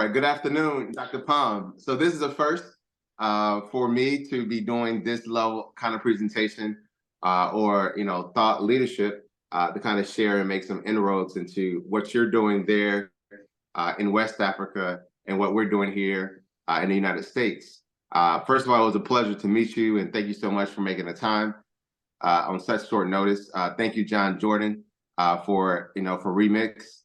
right. Good afternoon, Dr. Palm. So this is a first for me to be doing this level kind of presentation or thought leadership to kind of share and make some inroads into what you're doing there in West Africa and what we're doing here in the United States. First of all, it was a pleasure to meet you, and thank you so much for making the time on such short notice. Thank you, John Jordan, for Remix,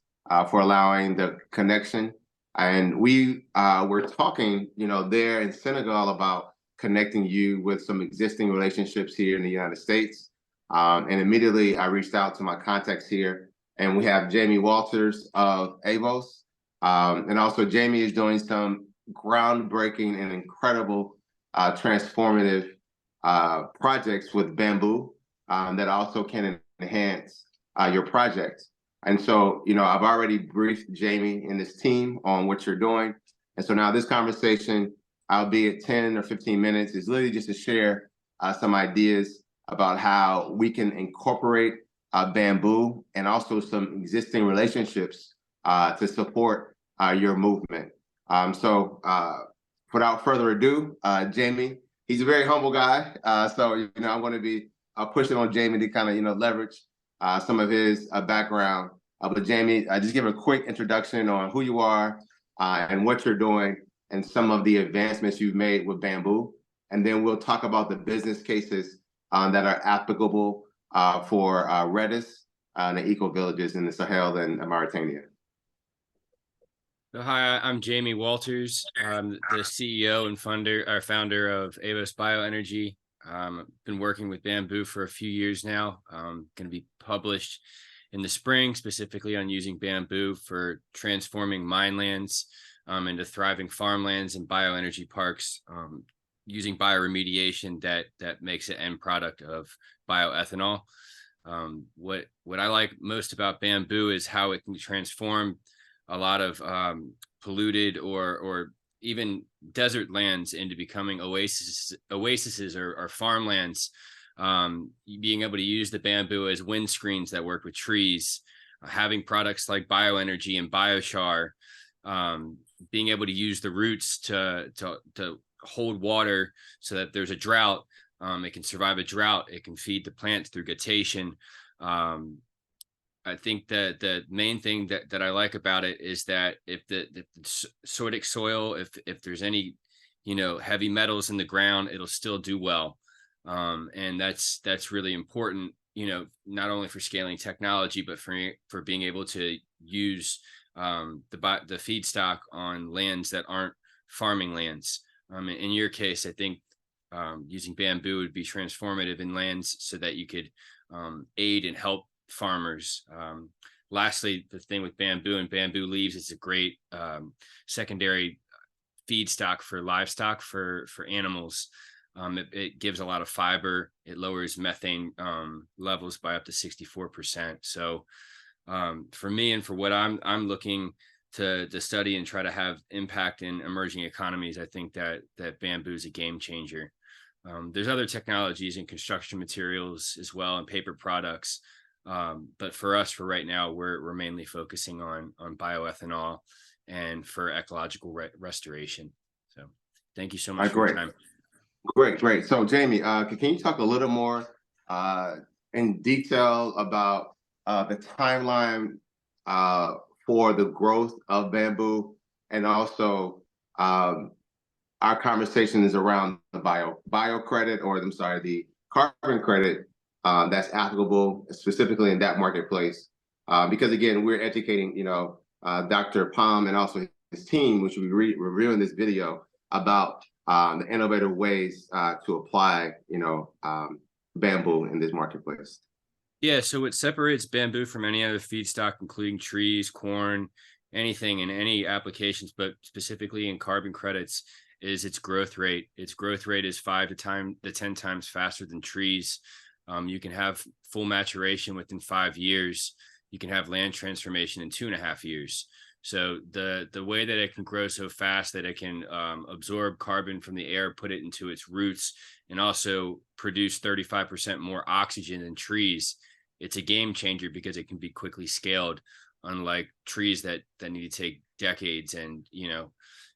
for allowing the connection. And we were talking, there in Senegal about connecting you with some existing relationships here in the United States. And immediately I reached out to my contacts here, and we have Jamie Walters of Avos. And also Jamie is doing some groundbreaking and incredible transformative projects with bamboo that also can enhance your project. And so, I've already briefed Jamie and his team on what you're doing. And so now this conversation, albeit 10 or 15 minutes, is literally just to share some ideas about how we can incorporate bamboo and also some existing relationships to support your movement. So without further ado, Jamie, he's a very humble guy. So, I'm going to be pushing on Jamie to kind of, leverage some of his background. But Jamie, just give a quick introduction on who you are and what you're doing and some of the advancements you've made with bamboo. And then we'll talk about the business cases that are applicable for REDES and the Ecovillages in the Sahel and Mauritania. So, hi, I'm Jamie Walters. I'm the CEO and founder of Avos BioEnergy. Been working with bamboo for a few years now. Going to be published in the spring, specifically on using bamboo for transforming mine lands into thriving farmlands and bioenergy parks, using bioremediation that makes an end product of bioethanol. What I like most about bamboo is how it can transform a lot of polluted or even desert lands into becoming oases or farmlands. Being able to use the bamboo as windscreens that work with trees, having products like bioenergy and biochar, being able to use the roots to hold water so that there's a drought. It can survive a drought. It can feed the plants through guttation. I think that the main thing that I like about it is that if the sordic soil, if there's any, heavy metals in the ground, it'll still do well. And that's really important, not only for scaling technology, but for being able to use the feedstock on lands that aren't farming lands. In your case, I think using bamboo would be transformative in lands so that you could aid and help farmers. Lastly, the thing with bamboo and bamboo leaves, it's a great secondary feedstock for livestock, for animals. It gives a lot of fiber. It lowers methane levels by up to 64%. So for me and for what I'm looking to study and try to have impact in emerging economies, I think that bamboo is a game changer. There's other technologies in construction materials as well and paper products. But for us, for right now, we're mainly focusing on bioethanol and for ecological restoration. So thank you so much for your time. Great. So Jamie, can you talk a little more in detail about the timeline for the growth of bamboo, and also our conversation is around the bio credit, or the carbon credit that's applicable specifically in that marketplace, because again, we're educating Dr. Palm and also his team, which will be reviewing this video about the innovative ways to apply bamboo in this marketplace. Yeah, so what separates bamboo from any other feedstock, including trees, corn, anything in any applications, but specifically in carbon credits, is its growth rate. Its growth rate is 5 to 10 times faster than trees. You can have full maturation within 5 years. You can have land transformation in 2.5 years. So the way that it can grow so fast that it can absorb carbon from the air, put it into its roots, and also produce 35% more oxygen than trees, it's a game changer because it can be quickly scaled, unlike trees that need to take decades. And,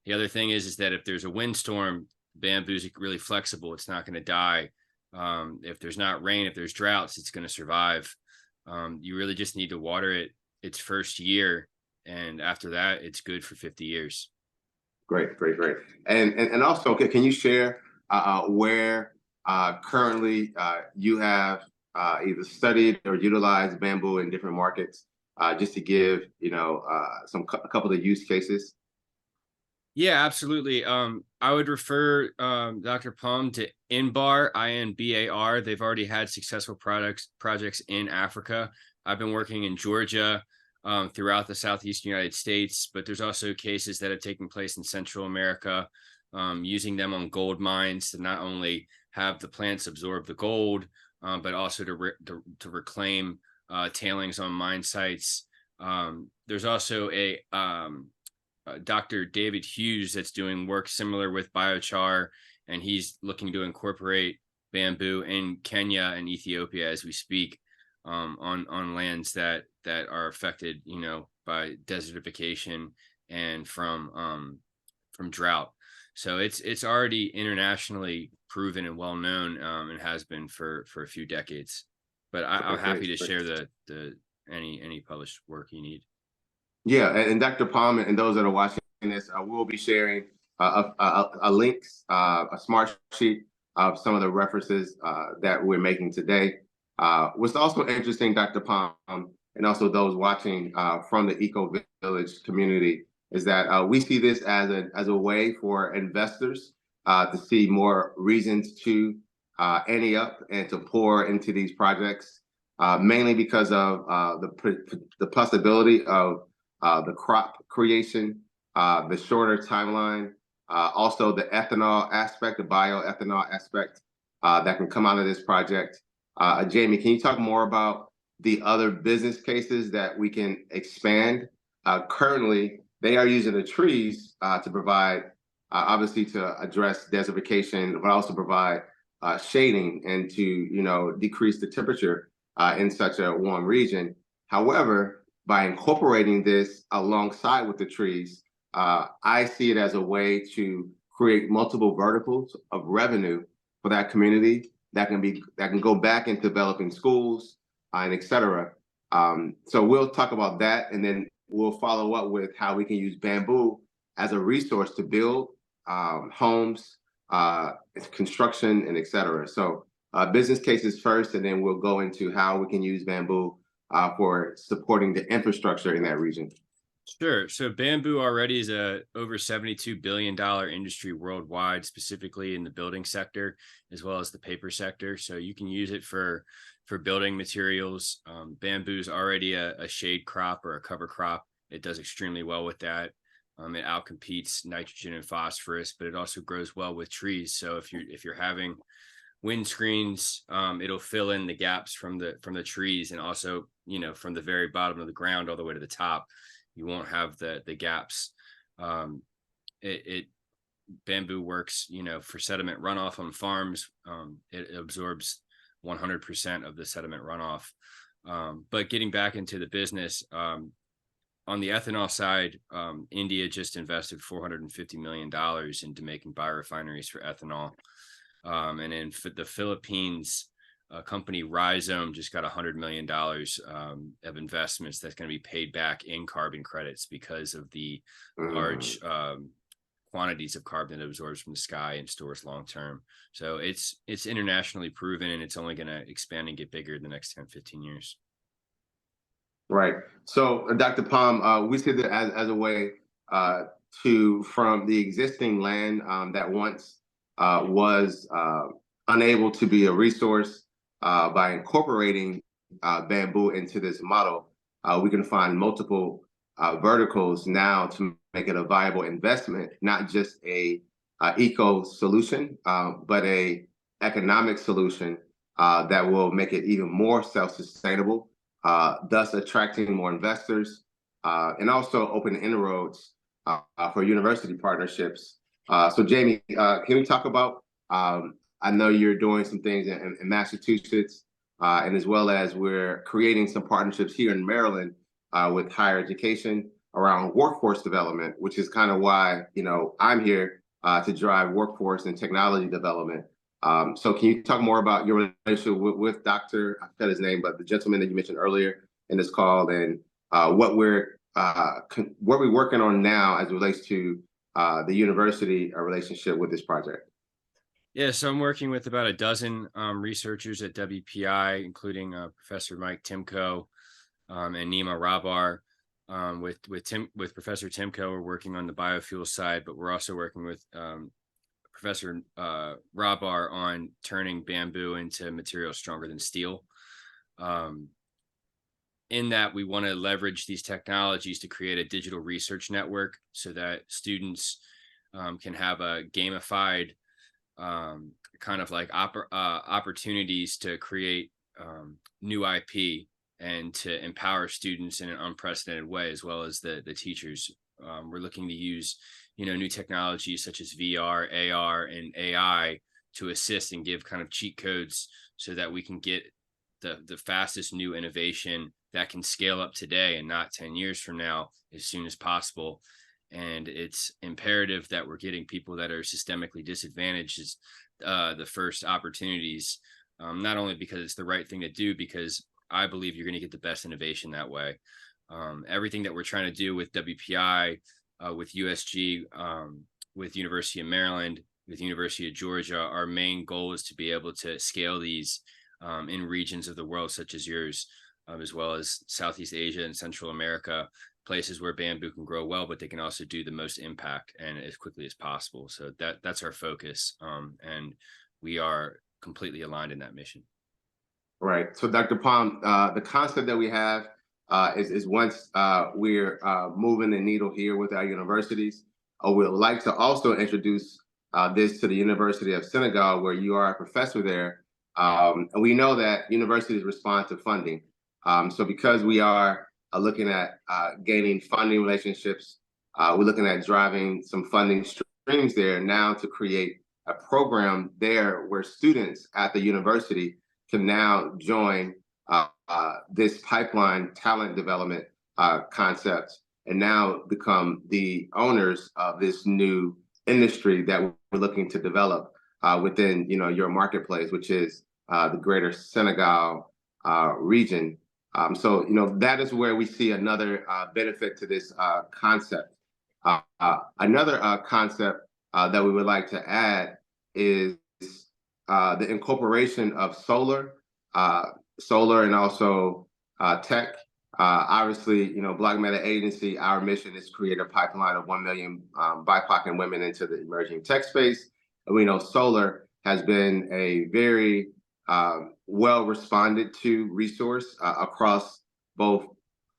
the other thing is that if there's a windstorm, bamboo is really flexible. It's not going to die. If there's not rain, if there's droughts, it's going to survive. You really just need to water it its first year, and after that, it's good for 50 years. Great, great, great. And also, can you share where currently you have either studied or utilized bamboo in different markets, just to give a couple of use cases? Yeah, absolutely. I would refer Dr. Palm to Inbar, INBAR. They've already had successful projects in Africa. I've been working in Georgia, throughout the Southeast United States, but there's also cases that have taken place in Central America, using them on gold mines to not only have the plants absorb the gold, but also to reclaim tailings on mine sites. There's also a Dr. David Hughes that's doing work similar with biochar, and he's looking to incorporate bamboo in Kenya and Ethiopia as we speak, on lands that are affected, by desertification and from drought. So it's already internationally proven and well known, and has been for a few decades. But I'm happy to share the any published work you need. Yeah, and Dr. Palm and those that are watching this, we'll be sharing a links, a smart sheet of some of the references that we're making today. What's also interesting, Dr. Palm, and also those watching from the Eco-Village community, is that we see this as a way for investors to see more reasons to ante up and to pour into these projects, mainly because of the possibility of the crop creation, the shorter timeline, also the ethanol aspect, the bioethanol aspect that can come out of this project. Jamie, can you talk more about the other business cases that we can expand? Currently, they are using the trees to provide, obviously, to address desertification, but also provide shading and to decrease the temperature in such a warm region. However, by incorporating this alongside with the trees, I see it as a way to create multiple verticals of revenue for that community that can go back into developing schools and et cetera. So we'll talk about that, and then we'll follow up with how we can use bamboo as a resource to build homes, construction, and et cetera. So business cases first, and then we'll go into how we can use bamboo for supporting the infrastructure in that region. Sure. So bamboo already is a over $72 billion industry worldwide, specifically in the building sector, as well as the paper sector. So you can use it for building materials. Bamboo is already a shade crop or a cover crop. It does extremely well with that. It outcompetes nitrogen and phosphorus, but it also grows well with trees. So if you're having windscreens, it'll fill in the gaps from the trees, and also from the very bottom of the ground all the way to the top. You won't have the gaps. Bamboo works, for sediment runoff on farms. It absorbs 100% of the sediment runoff. But getting back into the business, on the ethanol side, India just invested $450 million into making biorefineries for ethanol. And in the Philippines, a company Rhizome just got $100 million of investments that's going to be paid back in carbon credits because of the large quantities of carbon that it absorbs from the sky and stores long term. So it's internationally proven, and it's only going to expand and get bigger in the next 10, 15 years. Right. So, Dr. Palm, we see that as a way from the existing land that once was unable to be a resource, by incorporating bamboo into this model, we can find multiple verticals now to make it a viable investment, not just a eco solution, but a economic solution that will make it even more self-sustainable, thus attracting more investors, and also open inroads for university partnerships. So Jamie, can we talk about, I know you're doing some things in Massachusetts, and as well as we're creating some partnerships here in Maryland with higher education. around workforce development, which is kind of why, I'm here to drive workforce and technology development. So can you talk more about your relationship with Dr. I forgot his name, but the gentleman that you mentioned earlier in this call, and what we're working on now as it relates to the university relationship with this project? Yeah, so I'm working with about a dozen researchers at WPI, including Professor Mike Timko and Nima Rabar. With Professor Timko, we're working on the biofuel side, but we're also working with Professor Rabar on turning bamboo into materials stronger than steel. In that, we want to leverage these technologies to create a digital research network so that students can have a gamified kind of like opportunities to create new IP and to empower students in an unprecedented way, as well as the teachers. We're looking to use, new technologies such as VR, AR, and AI to assist and give kind of cheat codes so that we can get the fastest new innovation that can scale up today and not 10 years from now as soon as possible. And it's imperative that we're getting people that are systemically disadvantaged the first opportunities, not only because it's the right thing to do, because I believe you're going to get the best innovation that way. Everything that we're trying to do with WPI, with USG, with University of Maryland, with University of Georgia, our main goal is to be able to scale these in regions of the world such as yours, as well as Southeast Asia and Central America, places where bamboo can grow well, but they can also do the most impact and as quickly as possible. So that's our focus, and we are completely aligned in that mission. Right. So, Dr. Palm, the concept that we have is once we're moving the needle here with our universities, we'd like to also introduce this to the University of Senegal, where you are a professor there. And we know that universities respond to funding. So because we are looking at gaining funding relationships, we're looking at driving some funding streams there now to create a program there where students at the university can now join this pipeline talent development concept and now become the owners of this new industry that we're looking to develop within your marketplace, which is the greater Senegal region. So that is where we see another benefit to this concept. Another concept that we would like to add is the incorporation of solar and also tech. Obviously, Black Meta Agency, our mission is to create a pipeline of 1 million BIPOC and women into the emerging tech space. And we know solar has been a very well responded to resource across both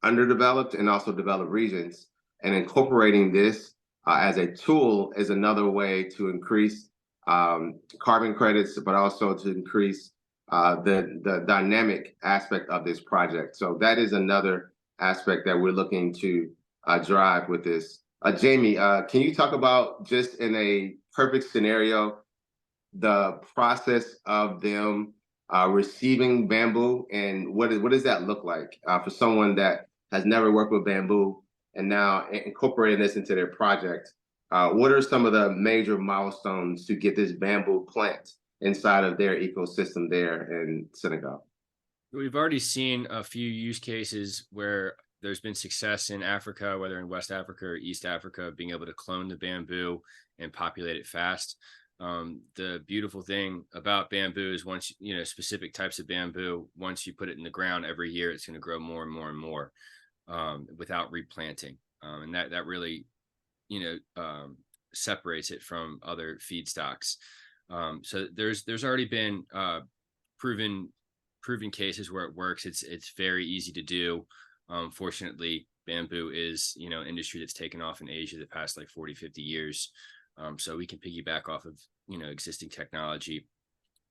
underdeveloped and also developed regions. And incorporating this as a tool is another way to increase carbon credits, but also to increase the dynamic aspect of this project. So that is another aspect that we're looking to drive with this. Jamie, can you talk about, just in a perfect scenario, the process of them receiving bamboo, and what does that look like for someone that has never worked with bamboo and now incorporating this into their project? What are some of the major milestones to get this bamboo plant inside of their ecosystem there in Senegal? We've already seen a few use cases where there's been success in Africa, whether in West Africa or East Africa, being able to clone the bamboo and populate it fast. The beautiful thing about bamboo is once, specific types of bamboo, once you put it in the ground every year, it's going to grow more and more and more without replanting. And that really, separates it from other feedstocks. So there's already been proven cases where it works. It's very easy to do. Fortunately, bamboo is, industry that's taken off in Asia the past like 40, 50 years. So we can piggyback off of, existing technology.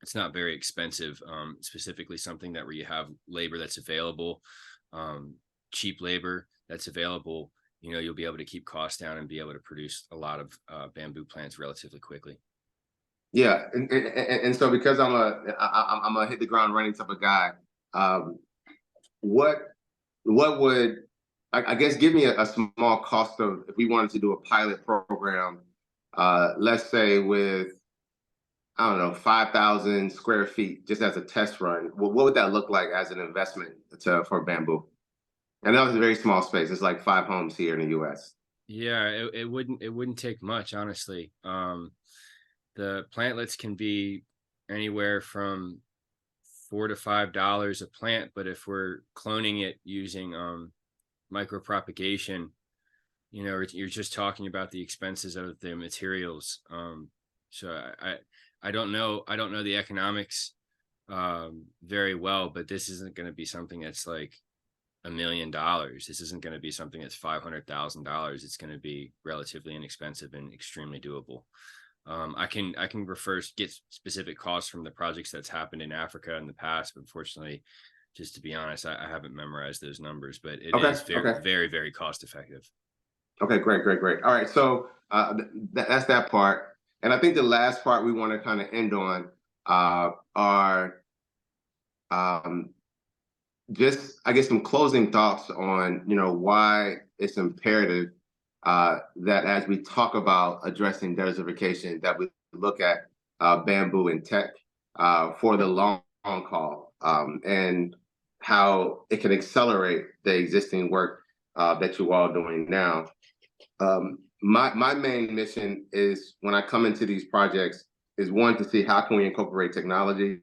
It's not very expensive, specifically something that where you have labor that's available, cheap labor that's available, you'll be able to keep costs down and be able to produce a lot of bamboo plants relatively quickly. Yeah, and so because I'm a hit the ground running type of guy, what would I guess give me a small cost of if we wanted to do a pilot program, let's say with, I don't know, 5,000 square feet just as a test run. What would that look like as an investment for bamboo? And that was a very small space. It's like 5 homes here in the U.S. Yeah, it wouldn't take much, honestly. The plantlets can be anywhere from $4 to $5 a plant, but if we're cloning it using micropropagation, you're just talking about the expenses of the materials. So I don't know. I don't know the economics very well, but this isn't going to be something that's like $1 million. This isn't going to be something that's $500,000. It's going to be relatively inexpensive and extremely doable. I can get specific costs from the projects that's happened in Africa in the past, but unfortunately, just to be honest, I haven't memorized those numbers, but it Okay. is very, Okay. very, very cost effective. Okay. Great. Great. Great. All right. So that's that part. And I think the last part we want to kind of end on are um, just, I guess, some closing thoughts on, why it's imperative that as we talk about addressing desertification, that we look at bamboo and tech for the long haul, and how it can accelerate the existing work that you all are doing now. My main mission is when I come into these projects is, one, to see how can we incorporate technology.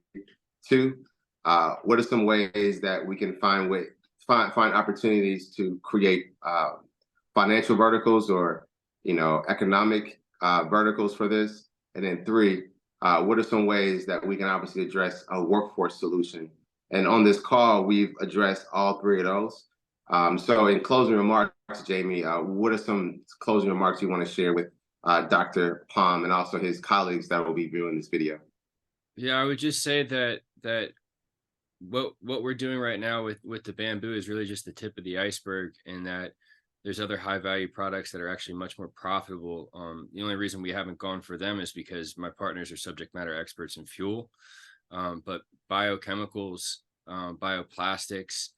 Two, what are some ways that we can find opportunities to create financial verticals or economic verticals for this? And then three, what are some ways that we can obviously address a workforce solution? And on this call, we've addressed all three of those. So in closing remarks, Jamie, what are some closing remarks you want to share with Dr. Palm and also his colleagues that will be viewing this video? Yeah, I would just say that what we're doing right now with the bamboo is really just the tip of the iceberg, and that there's other high value products that are actually much more profitable. The only reason we haven't gone for them is because my partners are subject matter experts in fuel, but biochemicals, bioplastics,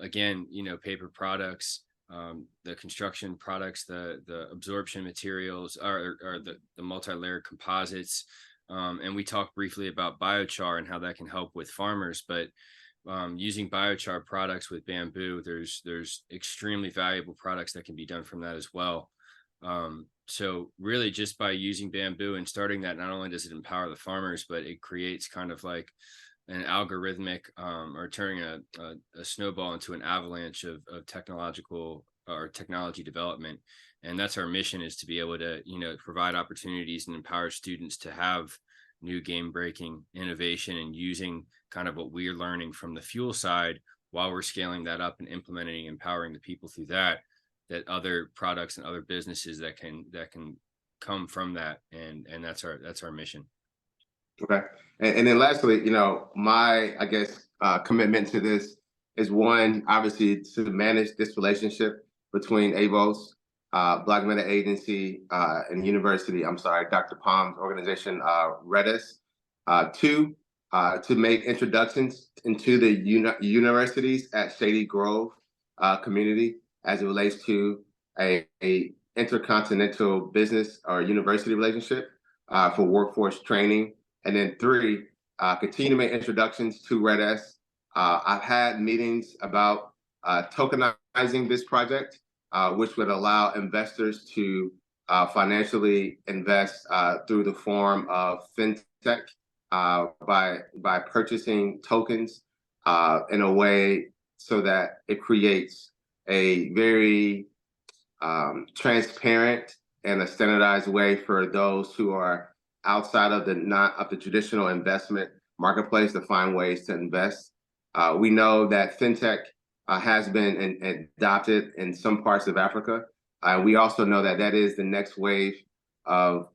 again, paper products, the construction products, the absorption materials, or the multi-layered composites. And we talked briefly about biochar and how that can help with farmers, but using biochar products with bamboo, there's extremely valuable products that can be done from that as well. So really, just by using bamboo and starting that, not only does it empower the farmers, but it creates kind of like an algorithmic, or turning a snowball into an avalanche of technological or technology development. And that's our mission, is to be able to provide opportunities and empower students to have new game breaking innovation, and using kind of what we're learning from the fuel side while we're scaling that up and implementing, empowering the people through that other products and other businesses that can come from that. And that's our mission. Okay. And then lastly, my, I guess, commitment to this is, one, obviously to manage this relationship between Avos, Black Meta Agency, and University, Dr. Palm's organization, REDES. Two, to make introductions into the universities at Shady Grove community as it relates to a intercontinental business or university relationship for workforce training. And then three, continue to make introductions to REDES. I've had meetings about tokenizing this project, which would allow investors to financially invest through the form of fintech, by purchasing tokens in a way so that it creates a very transparent and a standardized way for those who are outside of the traditional investment marketplace to find ways to invest. We know that fintech has been adopted in some parts of Africa. We also know that is the next wave of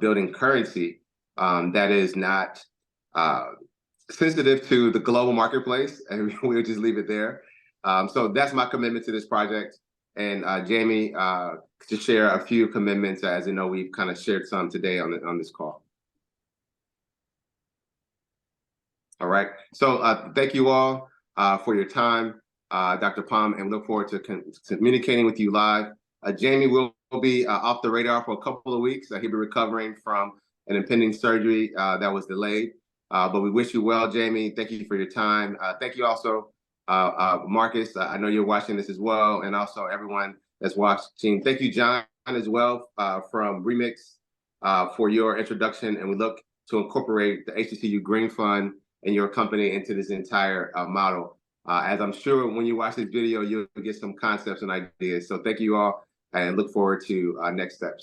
building currency that is not sensitive to the global marketplace, and we'll just leave it there. So that's my commitment to this project. And Jamie, to share a few commitments, as you know, we've kind of shared some today on this call. All right. So thank you all for your time. Dr. Palm, and look forward to communicating with you live. Jamie will be off the radar for a couple of weeks. He'll be recovering from an impending surgery that was delayed. But we wish you well, Jamie. Thank you for your time. Thank you also, Marcus. I know you're watching this as well, and also everyone that's watching. Thank you, John, as well from Remix for your introduction. And we look to incorporate the HBCU Green Fund and your company into this entire model. As I'm sure when you watch this video, you'll get some concepts and ideas. So thank you all, and look forward to next steps.